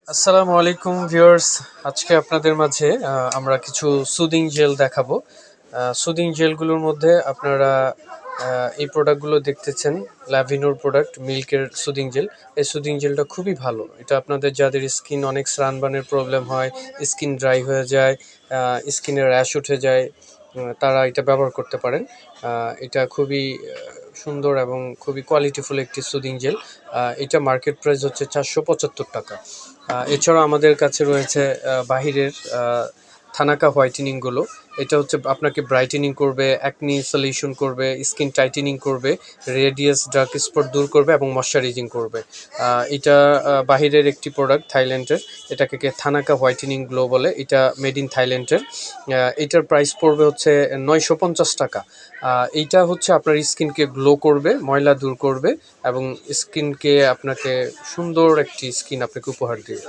আসসালামু আলাইকুম ভিউয়ার্স। আজকে আপনাদের মাঝে আমরা কিছু সুদিং জেল দেখাবো। সুদিং জেলগুলোর মধ্যে আপনারা এই প্রোডাক্টগুলো দেখতেছেন, ল্যাভিনোর প্রোডাক্ট মিল্কের সুদিং জেল। এই সুদিং জেলটা খুবই ভালো। এটা আপনাদের যাদের স্কিন অনেক সানবার্নের প্রবলেম হয়, স্কিন ড্রাই হয়ে যায়, স্কিনে র্যাশ উঠে যায়, তারা এটা ব্যবহার করতে পারেন। এটা খুবই সুন্দর এবং খুবই কোয়ালিটিফুল একটি সুদিং জেল। এটা মার্কেট প্রাইস হচ্ছে 475 টাকা। এছাড়াও আমাদের কাছে রয়েছে বাহিরের থানাকা হোয়াইটেনিংগুলো। এটা হচ্ছে আপনাকে ব্রাইটেনিং করবে, অ্যাকনি সলিউশন করবে, স্কিন টাইটেনিং করবে, রেডিয়াস ডার্ক স্পট দূর করবে এবং ময়শ্চারাইজিং করবে। এটা বাহিরের একটি প্রোডাক্ট থাইল্যান্ডের। এটাকে থানাকা হোয়াইটেনিং গ্লো বলে। এটা মেড ইন থাইল্যান্ডের। এটার প্রাইস পড়বে হচ্ছে 950 টাকা। এইটা হচ্ছে আপনার স্কিনকে গ্লো করবে, ময়লা দূর করবে এবং স্কিনকে আপনাকে সুন্দর একটি স্কিন আপনাকে উপহার দেবে।